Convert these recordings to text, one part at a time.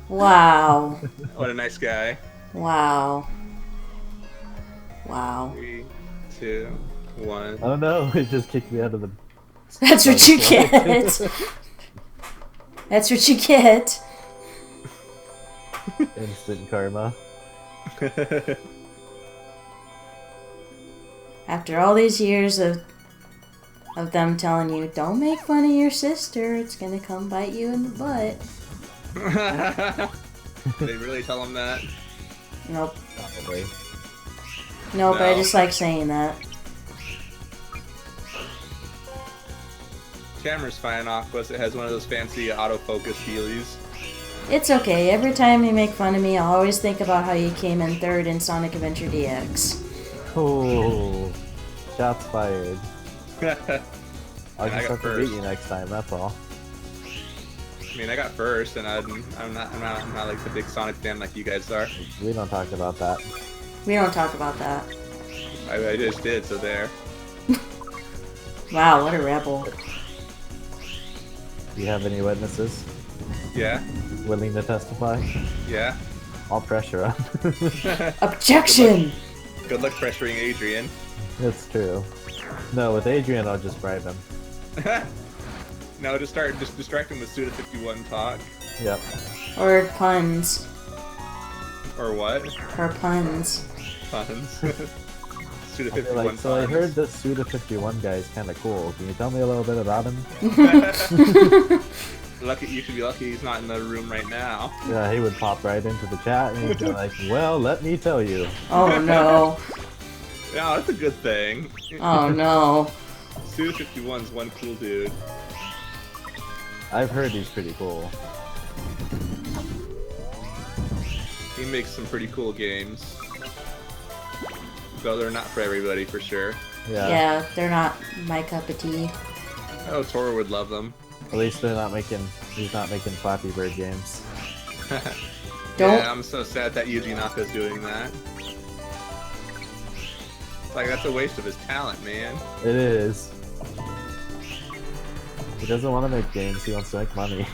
Wow. What a nice guy. Wow. Wow. 3, 2, 1. Oh no, it just kicked me out of the That's what you flight. get. That's what you get. Instant karma. After all these years of them telling you, don't make fun of your sister, it's gonna come bite you in the butt. They really tell him that? Nope. Probably. Nope, I No. just like saying that. Camera's fine, Aquas. It has one of those fancy autofocus feelies. It's okay. Every time you make fun of me, I'll always think about how you came in third in Sonic Adventure DX. Oh, shots fired. I'll And I just got have to beat first. you next time. That's all. I mean, I got first, and I'm not like the big Sonic fan like you guys are. We don't talk about that. We don't talk about that. I just did, so there. Wow, what a rebel. Do you have any witnesses Yeah, willing to testify? yeah. I'll pressure him. Objection! Good luck pressuring Adrian. It's true. No, with Adrian, I'll just bribe him. No, just distract him with Suda51 talk. Yep. Or puns. Or what? Or puns. Puns. I'll be Suda51 like, so I puns. heard this Suda51 guy is kind of cool. Can you tell me a little bit about him? Lucky, you should be lucky he's not in the room right now. Yeah, he would pop right into the chat and he'd be like, well, let me tell you. Oh no. Yeah, that's a good thing. Oh no. Suda51's one cool dude. I've heard he's pretty cool. He makes some pretty cool games. Though they're not for everybody, for sure. Yeah. Yeah, they're not my cup of tea. Oh, Tora would love them. At least they're not making, he's not making Flappy Bird games. Don't- Yeah, I'm so sad that Yuji Naka's doing that. Like, that's a waste of his talent, man. It is. He doesn't want to make games, he wants to make money.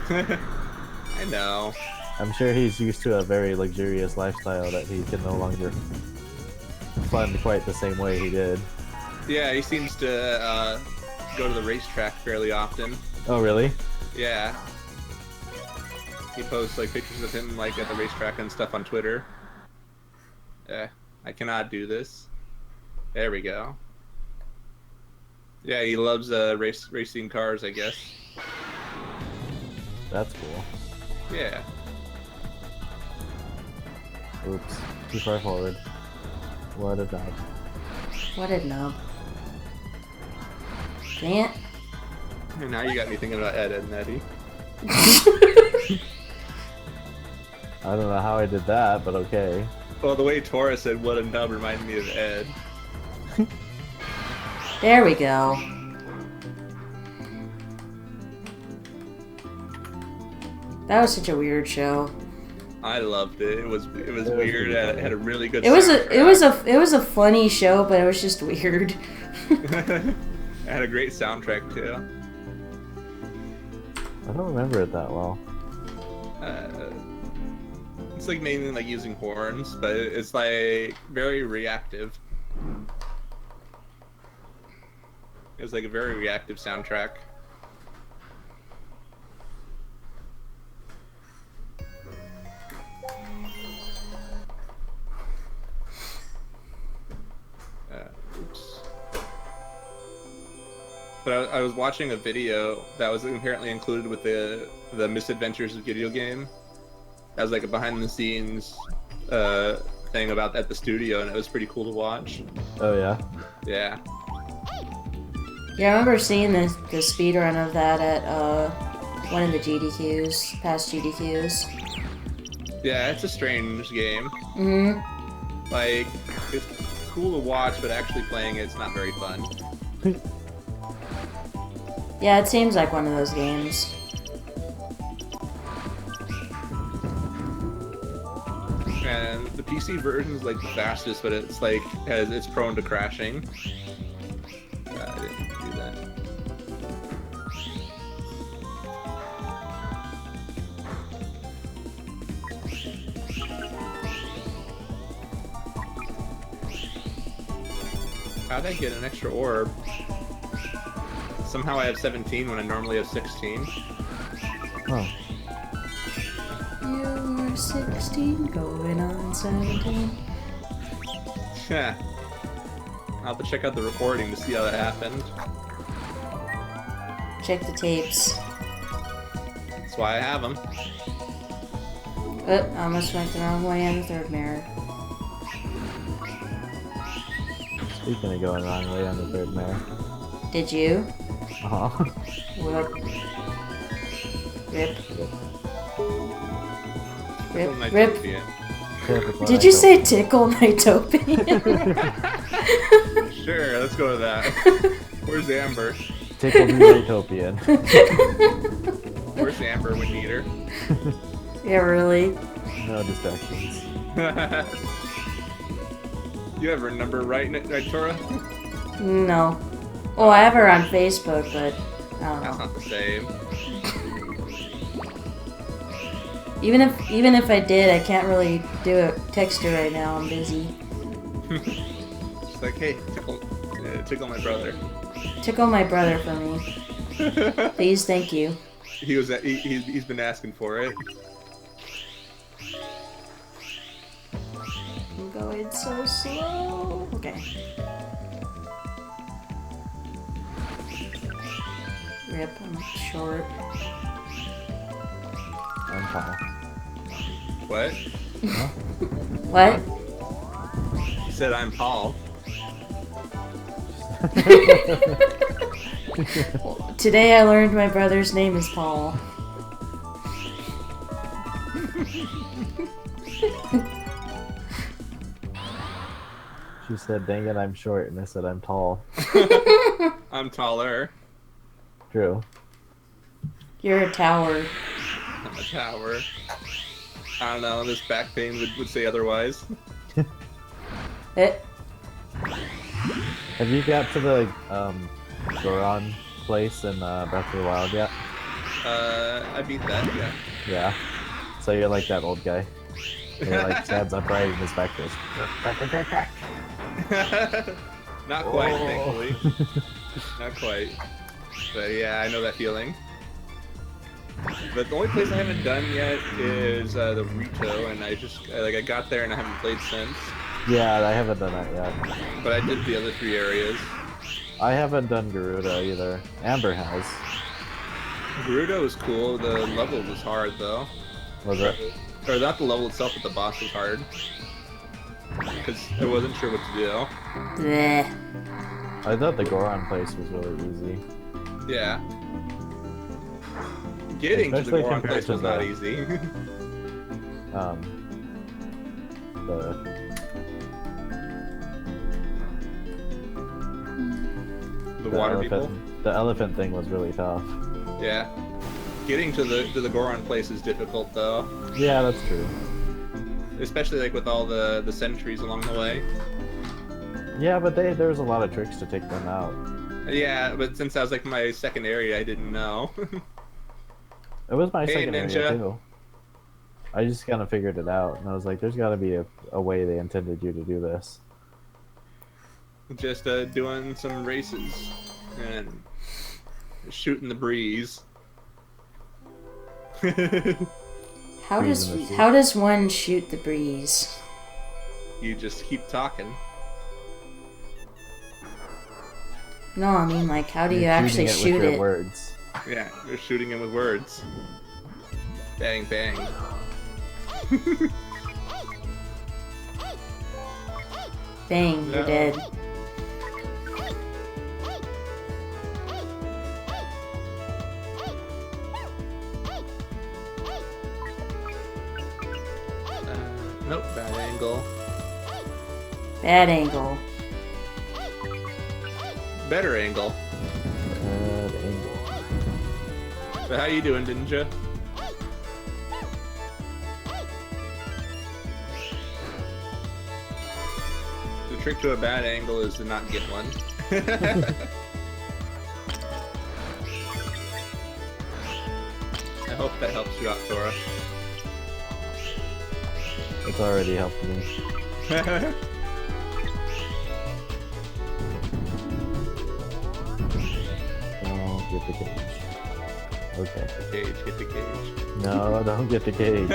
I know. I'm sure he's used to a very luxurious lifestyle that he can no longer fund quite the same way he did. Yeah, he seems to go to the racetrack fairly often. Oh, really? Yeah. He posts like pictures of him like at the racetrack and stuff on Twitter. Yeah, I cannot do this. There we go. Yeah, he loves racing cars, I guess. That's cool. Yeah. Oops. Too far forward. What a dog. What a nub. Dang it. And now you got me thinking about Ed, Ed and Eddie. I don't know how I did that, but okay. Well, the way Tora said "what a nub" reminded me of Ed. There we go. That was such a weird show. I loved it. It was weird. It had a really good. It was soundtrack. a funny show, but it was just weird. It had a great soundtrack too. I don't remember it that well. It's like mainly like using horns, but it's like very reactive. It was like a very reactive soundtrack. Oops. But I was watching a video that was apparently included with the Misadventures video game. That was like a behind the scenes thing about at the studio, and it was pretty cool to watch. Oh, yeah? Yeah. Yeah, I remember seeing the speedrun of that at one of the GDQs, past GDQs. Yeah, it's a strange game. Mm-hmm. Like, it's cool to watch, but actually playing it's not very fun. Yeah, it seems like one of those games. And the PC version is like the fastest, but it's like it's prone to crashing. I didn't do that. How'd I get an extra orb? Somehow I have 17 when I normally have 16. Oh. You were 16, going on 17. Yeah. I'll have to check out the recording to see how that happened. Check the tapes. That's why I have them. Oh, I almost went the wrong way on the third mirror. Speaking of going the wrong way on the third mare. Did you? Uh-huh. Whoop. Rip. Tickle Rip. Nightopia. Did you say tickle Nightopia? Sure, let's go with that. Where's Amber? Tickle me Utopian. Where's Amber? We need her. Yeah, really? No distractions. You have her number right, Tora? No. Oh, I have her on Facebook, but I don't That's know. not the same. Even if I did, I can't really do it. Text her right now. I'm busy. She's like, hey, tickle my brother. Tickle my brother for me, please. Thank you. He's been asking for it. I'm going so slow. Okay. Rip. I'm short. I'm tall. What? Huh? What? He said I'm Paul. Today I learned my brother's name is Paul. She said, dang it, I'm short, and I said, I'm tall. I'm taller. True. You're a tower. I'm a tower. I don't know, this back pain would say otherwise. Have you got to the Goron place in Breath of the Wild yet? I beat that, yeah. Yeah. So you're like that old guy. He like stands upright and his back goes. Not quite, Oh. thankfully. Not quite. But yeah, I know that feeling. But the only place I haven't done yet is the Rito, and I got there and I haven't played since. Yeah, I haven't done that yet. But I did the other 3 areas. I haven't done Garuda either. Amber has. Gerudo was cool. The level was hard though. Was it? Or not the level itself, but the boss was hard. Because I wasn't sure what to do. Bleh. I thought the Goron place was really easy. Yeah. Getting to the Especially Goron compared place to was not the- easy. The water people. The elephant thing was really tough. Yeah. Getting to the Goron place is difficult though. Yeah, that's true. Especially like with all the sentries along the way. Yeah, but there was a lot of tricks to take them out. Yeah, but since that was like my second area, I didn't know. It was my Hey, second area Ninja. too. I just kind of figured it out, and I was like, "There's got to be a way they intended you to do this." Just doing some races and shooting the breeze. How Breeze in the sea. does one shoot the breeze? You just keep talking. No, I mean like how do you You're actually shooting shoot with your it? words. Yeah, you're shooting him with words. Bang, bang. Bang, you're No. dead. Nope, bad angle. Bad angle. Better angle. Angle. So how you doing, Ninja? The trick to a bad angle is to not get one. I hope that helps you out, Tora. It's already helped me. get the cage. Okay. Get the cage. No, don't get the cage.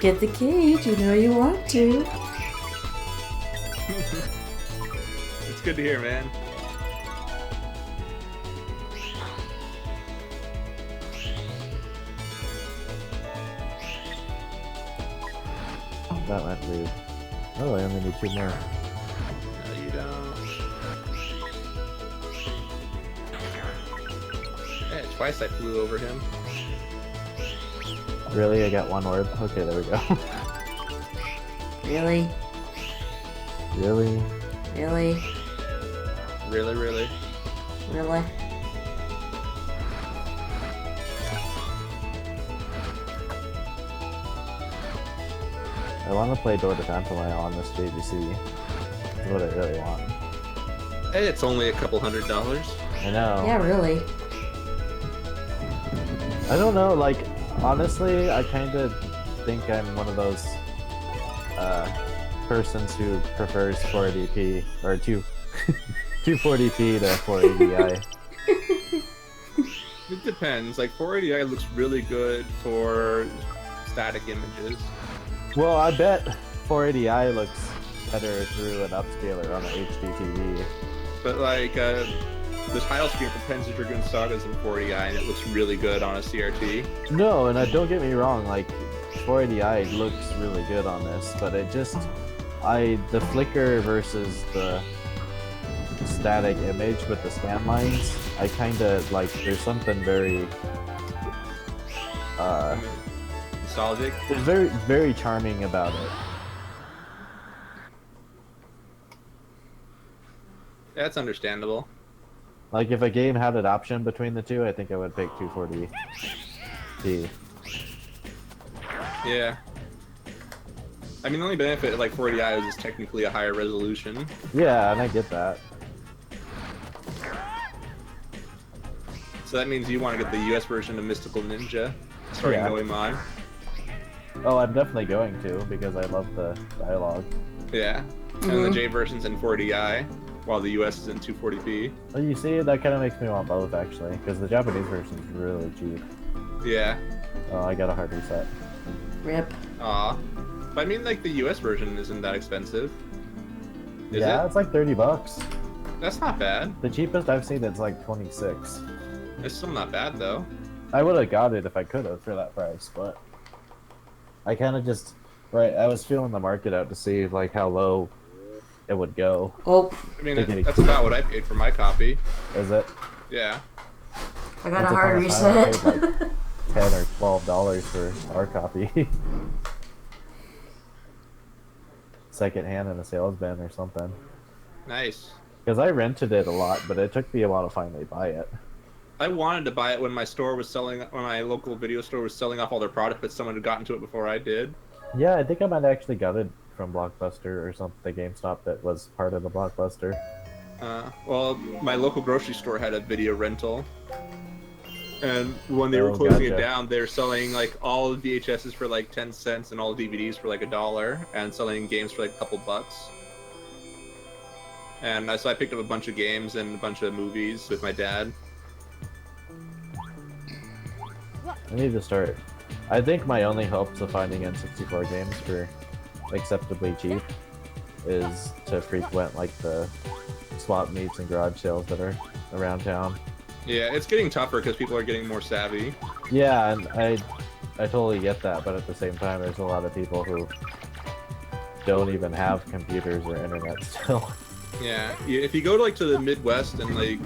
Get the cage, you know you want to. It's good to hear, man. That went weird. Oh, I only need 2 more. No, you don't. Yeah, twice I flew over him. Really? I got 1 orb? Okay, there we go. Really? Really? Really? Really, really. Really? I want to play Door to Phantomile on this JVC. That's what I really want. Hey, it's only a couple $100. I know. Yeah, really. I don't know, like, honestly, I kind of think I'm one of those persons who prefers 480p, or 240p to 480i. It depends. Like 480i looks really good for static images. Well, I bet 480i looks better through an upscaler on an HD TV. But like the title screen for Panzer Dragoon Saga is in 480i and it looks really good on a CRT. No, and don't get me wrong, like 480i looks really good on this, but it just the flicker versus the static image with the scan lines, I kind of like there's something very Nostalgic. there's very very charming about it. That's understandable. Like if a game had an option between the two, I think I would pick 240p. Yeah. I mean, the only benefit of like 480i is it's technically a higher resolution. Yeah, and I get that. So that means you want to get the US version of Mystical Ninja, starring Yeah. Goemon. Oh, I'm definitely going to because I love the dialogue. Yeah. And the J version's in 480i, while the US is in 240p. Well, you see, that kind of makes me want both actually, because the Japanese version is really cheap. Yeah. Oh, I got a hard reset. Rip. Aw. But I mean, like, the US version isn't that expensive. Is Yeah, it? it's like $30. That's not bad. The cheapest I've seen is like 26. It's still not bad, though. I would have got it if I could have for that price, but I kind of just I was feeling the market out to see like how low it would go. Oh, I mean, Diggity. that's about what I paid for my copy. Is it? Yeah. I got Once a hard upon a time, I reset. paid, like, $10 or $12 for our copy. Second hand in a sales bin or something. Nice. Because I rented it a lot, but it took me a while to finally buy it. I wanted to buy it when my store was selling, when my local video store was selling off all their product, but someone had gotten to it before I did. Yeah, I think I might actually got it from Blockbuster or something, the GameStop that was part of the Blockbuster. Well, my local grocery store had a video rental. And when they were Oh, closing it gotcha. down, they were selling like all the VHSs for like 10 cents and all the DVDs for like $1 and selling games for like a couple bucks. And so I picked up a bunch of games and a bunch of movies with my dad. I need to start. I think my only hopes of finding N64 games for acceptably cheap is to frequent like the swap meets and garage sales that are around town. Yeah, it's getting tougher because people are getting more savvy. Yeah, and I totally get that, but at the same time, there's a lot of people who don't even have computers or internet still. Yeah, if you go to like to the Midwest and like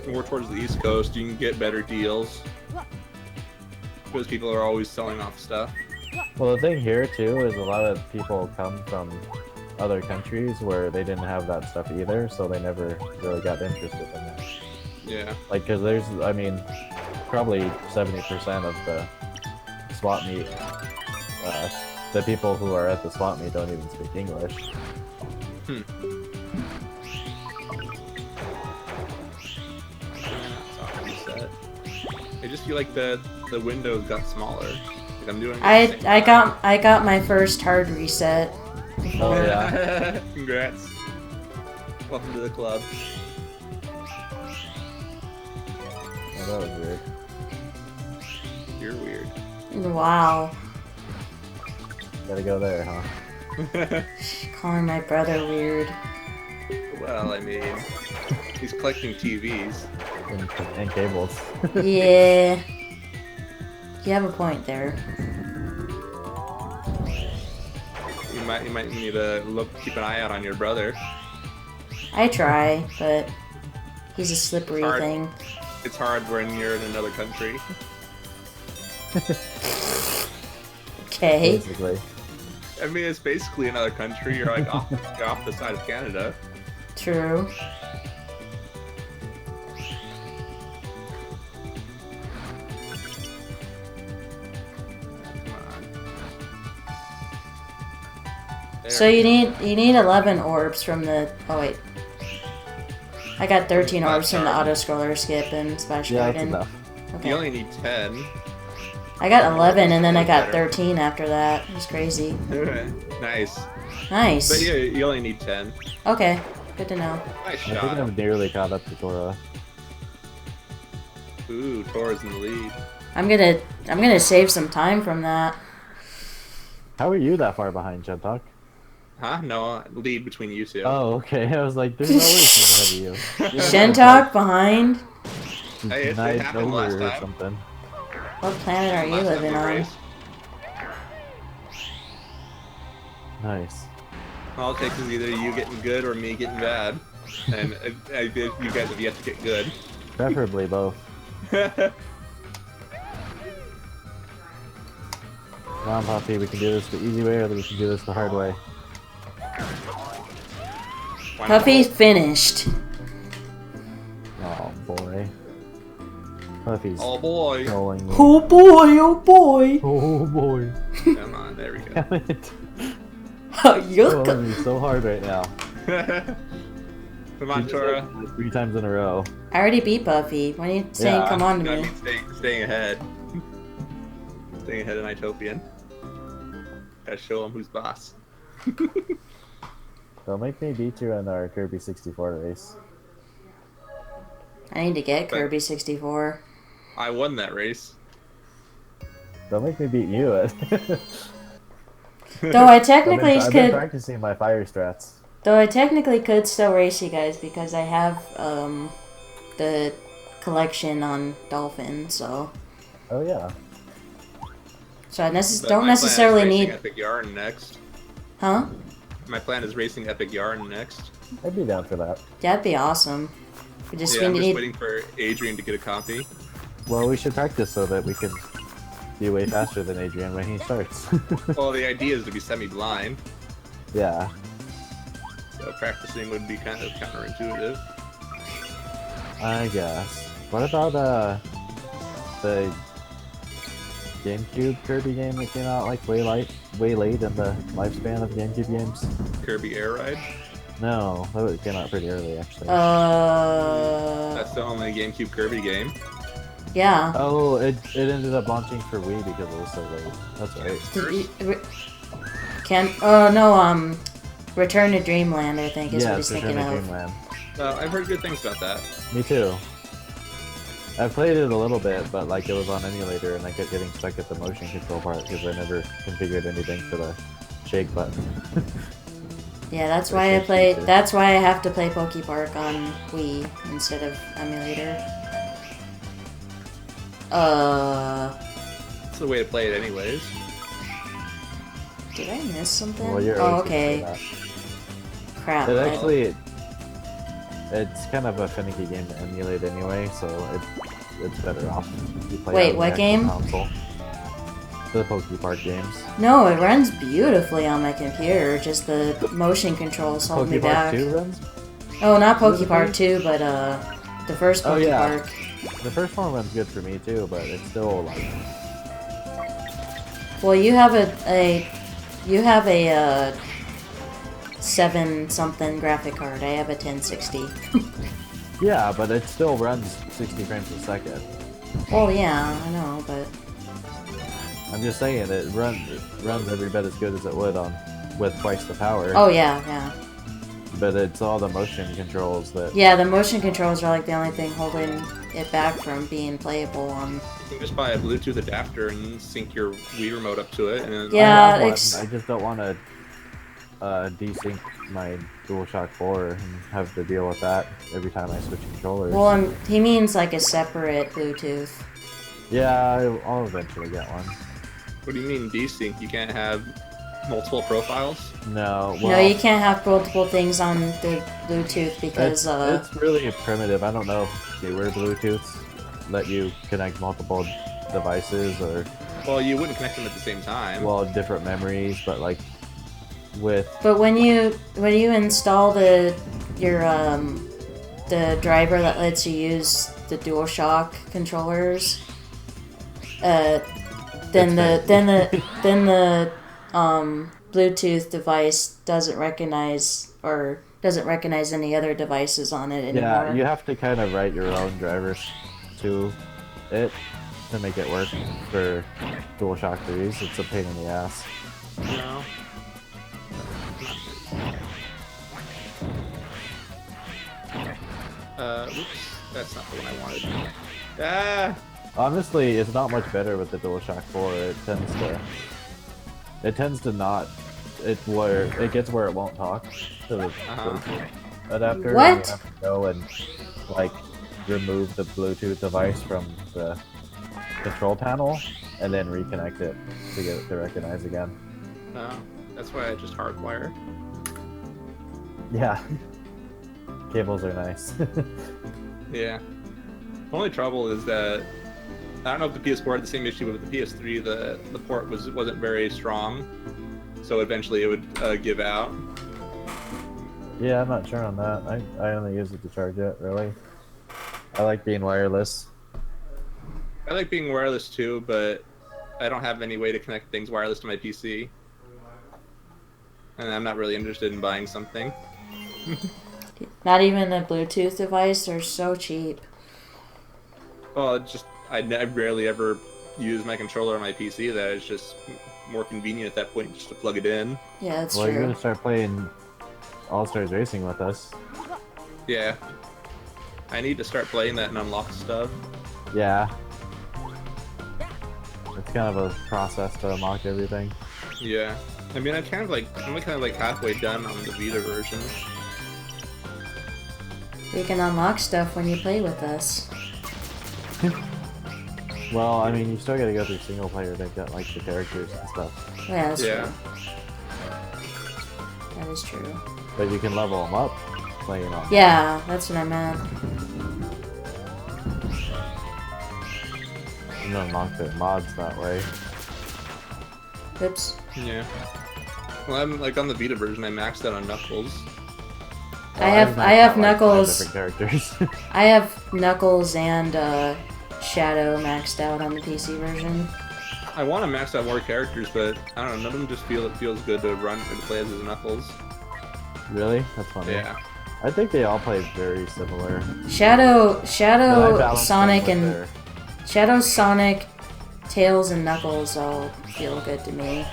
more towards the East Coast, you can get better deals because people are always selling off stuff. Well, the thing here too is a lot of people come from other countries where they didn't have that stuff either, so they never really got interested in it. Yeah. Like, because there's, I mean, probably 70% of the swap meet, the people who are at the swap meet don't even speak English. Yeah, it's all reset. I just feel like the windows got smaller. Like I'm doing. I got my first hard reset. Oh yeah. Congrats. Welcome to the club. that was weird. You're weird. Wow. Gotta go there, huh? Calling my brother weird. Well, I mean, he's collecting TVs. And cables. Yeah. You have a point there. You might need to keep an eye out on your brother. I try, but he's a slippery Hard. thing. It's hard when you're in another country. Okay. Basically. I mean, it's basically another country. You're like you're off the side of Canada. True. Come on. There. So you need 11 orbs from the. Oh wait. I got 13 orbs from the auto scroller skip and Splash Yeah, that's Garden. enough. Okay. You only need 10. I got 11 and then I got 13 after that. It was crazy. Nice. Nice. But yeah, you only need 10. Okay. Good to know. Nice I think shot. I'm nearly caught up to Tora. Ooh, Tora's in the lead. I'm gonna save some time from that. How are you that far behind, Gentalk? Huh? No, lead between you two. Oh, okay. I was like, there's no way she's ahead of you. Shentalk behind? Hey, it Night happened last over or time. something. What planet are you Last time living we on? raced. Nice. All it takes is either you getting good or me getting bad. And you guys have yet to get good. Preferably both. Come on, Poppy, we can do this the easy way or we can do this the hard way. Puffy's finished. Oh boy. Puffy's Oh boy. trolling me. Oh boy, oh boy. Oh boy. Come on, there we go. Damn it. Oh, you're Trolling me so hard right now. Come on, She just Tora. like this 3 times in a row. I already beat Buffy. Why are you saying Yeah. come on to I me? mean, staying ahead. Staying ahead of Nighttopian. Gotta show him who's boss. Don't make me beat you in our Kirby 64 race. I need to get Kirby 64. I won that race. Don't make me beat you at Though I technically I've been could practicing my fire strats. Though I technically could still race you guys because I have the collection on Dolphin, so Oh yeah. I But don't my necessarily plan is need, racing Epic Yarn next. huh? My plan is racing Epic Yarn next. I'd be down for that. That'd be awesome. We Yeah, I'm just need. waiting for Adrian to get a copy. Well, we should practice so that we can be way faster than Adrian when he starts. Well, the idea is to be semi-blind, Yeah. so practicing would be kind of counterintuitive. I guess. What about the GameCube Kirby game that came out like way late in the lifespan of GameCube games? Kirby Air Ride. No, that came out pretty early actually. That's the only GameCube Kirby game. Yeah. Oh, it ended up launching for Wii because it was so late. That's right. Return to Dreamland, I think, is what Yeah, he's it's Return thinking to of. Dreamland. I've heard good things about that. Me too. I've played it a little bit, but like it was on emulator and I kept getting stuck at the motion control part because I never configured anything for the shake button. Yeah, that's Or why I shake play. feature. That's why I have to play Pokepark on Wii instead of emulator. It's the way to play it anyways. Did I miss something? Well, you're Oh, always gonna say okay. that. Crap. It actually, it's kind of a finicky game to emulate anyway, so it's better off if you play Wait, on the what actual game? console. The Pokepark games. No, it runs beautifully on my computer. Just the motion controls hold me Pokepark back. 2 runs? Oh, not Does it Pokepark really? 2, but the first Oh, yeah. Pokepark. The first one runs good for me too, but it's still like Well, you have a 7 something graphic card. I have a 1060. yeah, but it still runs 60 frames a second. Well, yeah, I know, but I'm just saying it runs every bit as good as it would on with twice the power. oh yeah, yeah. But it's all the motion controls that Yeah, the motion controls are like the only thing holding it back from being playable on. You can just buy a Bluetooth adapter and sync your Wii remote up to it, and then Yeah. I have one, ex- I just don't want to desync my DualShock 4 and have to deal with that every time I switch controllers. Well, he means like a separate Bluetooth. Yeah, I'll eventually get one. what do you mean desync? You can't have multiple profiles? No, No, you can't have multiple things on the Bluetooth because it's really primitive. I don't know if newer Bluetooths let you connect multiple devices or Well, you wouldn't connect them at the same time. different memories, but like with But when you install the driver that lets you use the DualShock controllers, then the Bluetooth device doesn't recognize any other devices on it anymore. yeah, you have to kind of write your own drivers to it to make it work for DualShock 3s. It's a pain in the ass. No. Whoops. That's not the one I wanted. Ah! Honestly, it's not much better with the DualShock 4. It tends to not. It gets where it won't talk to the Bluetooth adapter. What? And you have to go and like remove the Bluetooth device from the control panel and then reconnect it to get it to recognize again. No. That's why I just hardwire. Yeah. Cables are nice. Yeah. The only trouble is that I don't know if the PS4 had the same issue, but with the PS3, the port wasn't very strong, so eventually it would give out. Yeah, I'm not sure on that. I only use it to charge it, really. I like being wireless. I like being wireless too, but I don't have any way to connect things wireless to my PC, and I'm not really interested in buying something. Not even a Bluetooth device. They're so cheap. Well, it's just I rarely ever use my controller on my PC. That it's just more convenient at that point just to plug it in. Yeah, that's Well, you're true. gonna start playing All-Stars Racing with us. Yeah. I need to start playing that and unlock stuff. Yeah. It's kind of a process to unlock everything. Yeah. I mean, I'm kind of like halfway done on the Vita version. You can unlock stuff when you play with us. Well, I mean, you still gotta go through single player to get like the characters and stuff. Yeah, that's Yeah. true. That is true. But you can level them up playing on. Yeah, that's what I meant. You can unlock their mods that way. Oops. Yeah. Well, I'm like on the Vita version. I maxed out on Knuckles. I have like Knuckles. 5 different characters. I have Knuckles and Shadow maxed out on the PC version. I want to max out more characters, but I don't know. None of them just feels good to run and play as Knuckles. Really? That's funny. Yeah. I think they all play very similar. But I Shadow, balanced Sonic, them with and their- Shadow, Sonic, Tails, and Knuckles all feel good to me.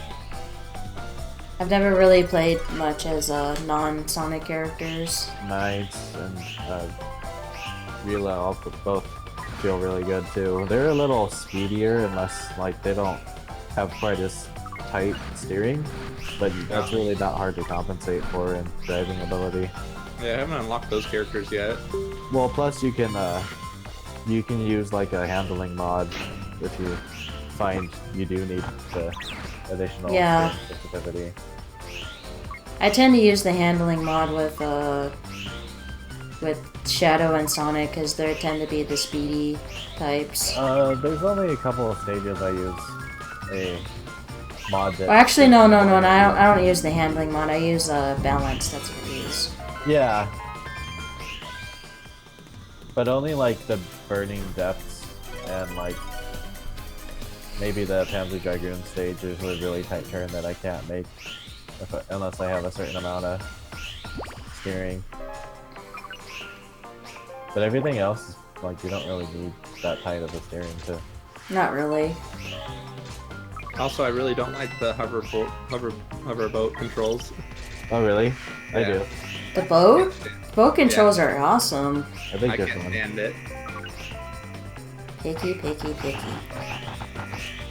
I've never really played much as non-Sonic characters. Knights and Rila all both feel really good too. They're a little speedier unless like they don't have quite as tight steering, but that's really not hard to compensate for in driving ability. Yeah, I haven't unlocked those characters yet. Well, plus you can use like a handling mod if you find you do need the additional Yeah. steering sensitivity. I tend to use the handling mod with Shadow and Sonic because they tend to be the speedy types. There's only a couple of stages I use a mod that. Well, actually, no. I don't use the handling mod. I use balance. That's what I use. Yeah. But only like the burning depths and like maybe the Panzer Dragoon stage is a really tight turn that I can't make unless I have a certain amount of steering. But everything else is like you don't really need that tight of a steering to. Not really. Also, I really don't like the hover boat controls. Oh really? I Yeah. do. The boat? Boat controls are awesome. I think I this can't one. stand it. Picky, picky, picky.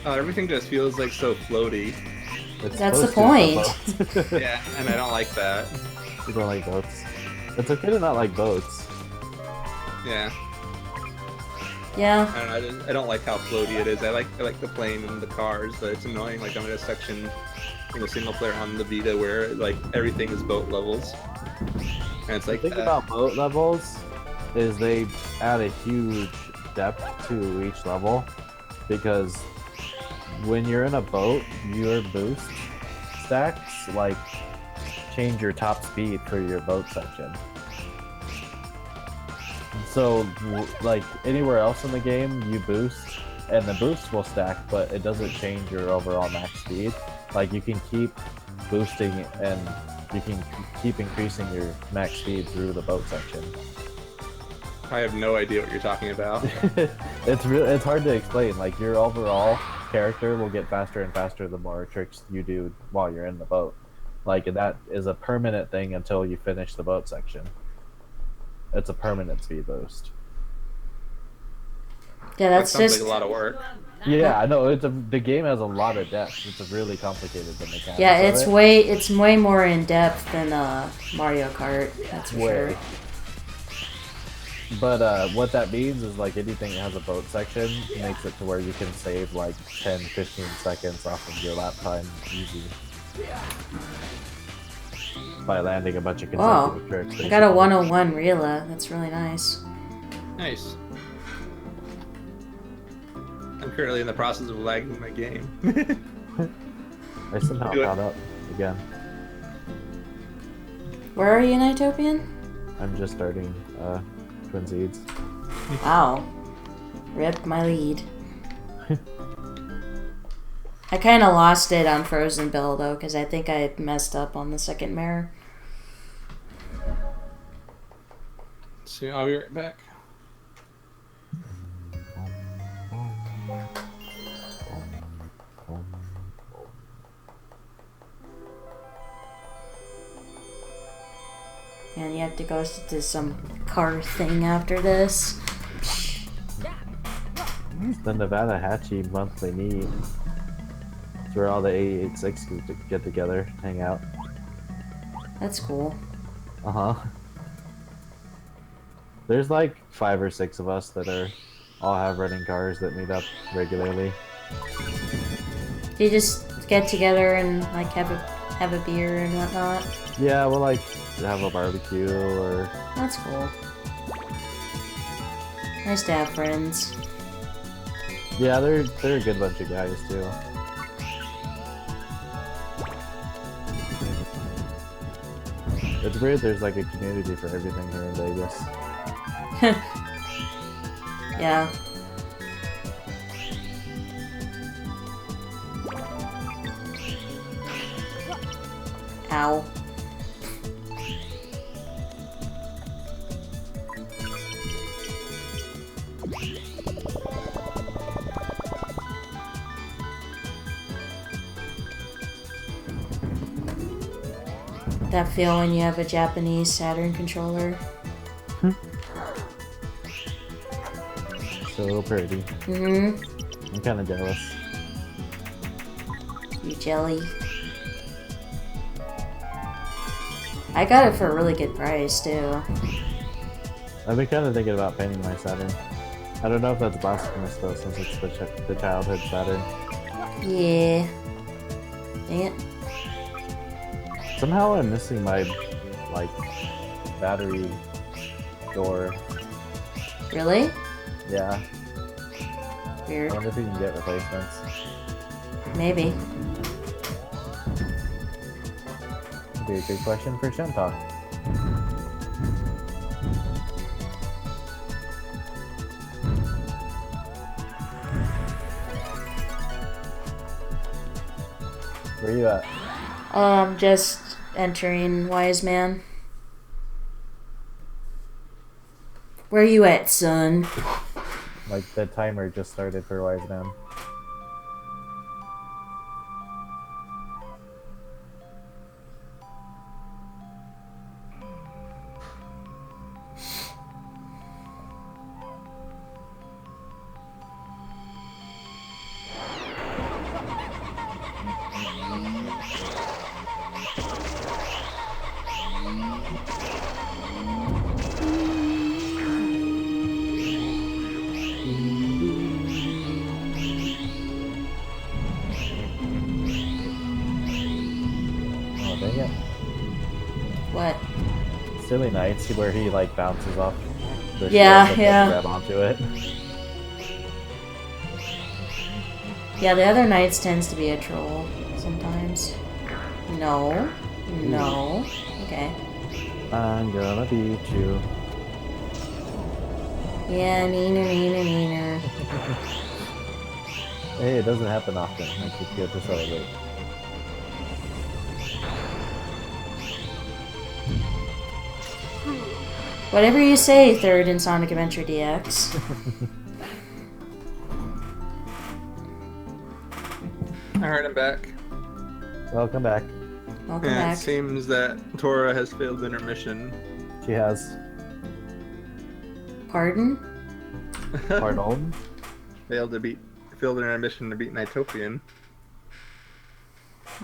Everything just feels like so floaty. It's That's the supposed to, point. but- Yeah, and I don't like that. You don't like boats. It's okay to not like boats. Yeah, Yeah. I don't know. I don't like how floaty it is. I like the plane and the cars, but it's annoying. Like I'm in a section in the single player on the Vita where like everything is boat levels, and it's The like thing about boat levels is they add a huge depth to each level, because when you're in a boat, your boost stacks like change your top speed for your boat section. So like anywhere else in the game, you boost and the boost will stack, but it doesn't change your overall max speed. Like you can keep boosting and you can keep increasing your max speed through the boat section. I have no idea what you're talking about. It's hard to explain. Like your overall character will get faster and faster the more tricks you do while you're in the boat. Like that is a permanent thing until you finish the boat section. It's a permanent speed boost. Yeah, That that's sounds just. like a lot of work. Yeah, I know. The game has a lot of depth. It's really complicated, the mechanics. Yeah, of it. it's way more in depth than Mario Kart. That's for sure. But what that means is like anything that has a boat section makes it to where you can save like 10, 15 seconds off of your lap time easy. By landing a bunch of Wow, consecutive tricks. I got a basically. 101 Rila. That's really nice. Nice. I'm currently in the process of lagging my game. I somehow Do it. caught up again. Where are you, Nighttopian? I'm just starting Twin Seeds. Wow. Ripped my lead. I kind of lost it on Frozen Bill, though, because I think I messed up on the second mirror. So I'll be right back. And you have to go to some car thing after this. It's the Nevada Hatchie monthly meet. It's where all the 886s get together, hang out. That's cool. Uh-huh. There's like 5 or 6 of us that all have running cars that meet up regularly. Do you just get together and like have a beer and whatnot? Yeah, we'll like have a barbecue or That's cool. Nice to have friends. yeah, they're a good bunch of guys too. It's weird. There's like a community for everything here in Vegas. Yeah. Ow. That feel when you have a Japanese Saturn controller. So pretty. Mm-hmm. I'm kind of jealous. You jelly. I got it for a really good price, too. I've been kind of thinking about painting my Saturn. I don't know if that's blasphemous though, since it's the childhood Saturn. Yeah. Dang it. Somehow I'm missing my like battery door. Really? Yeah. Weird. I wonder if you can get replacements. Maybe. Would be a good question for Shenta. Where you at? Just entering Wise Man. Where you at, son? Like the timer just started for Wise Man. doing it? What? Silly Nights, where he like bounces off the Yeah, shield and yeah. then grab onto it. Yeah, the other knights tends to be a troll sometimes. No. No. Okay. I'm gonna beat you. Yeah, neener. Hey, it doesn't happen often. Like, it's good to celebrate. Whatever you say, third in Sonic Adventure DX. Alright, I'm back. Welcome back. Welcome Yeah, it back. seems that Tora has failed in her mission. She has. Pardon? Pardon? Failed in her mission to beat Nighttopian.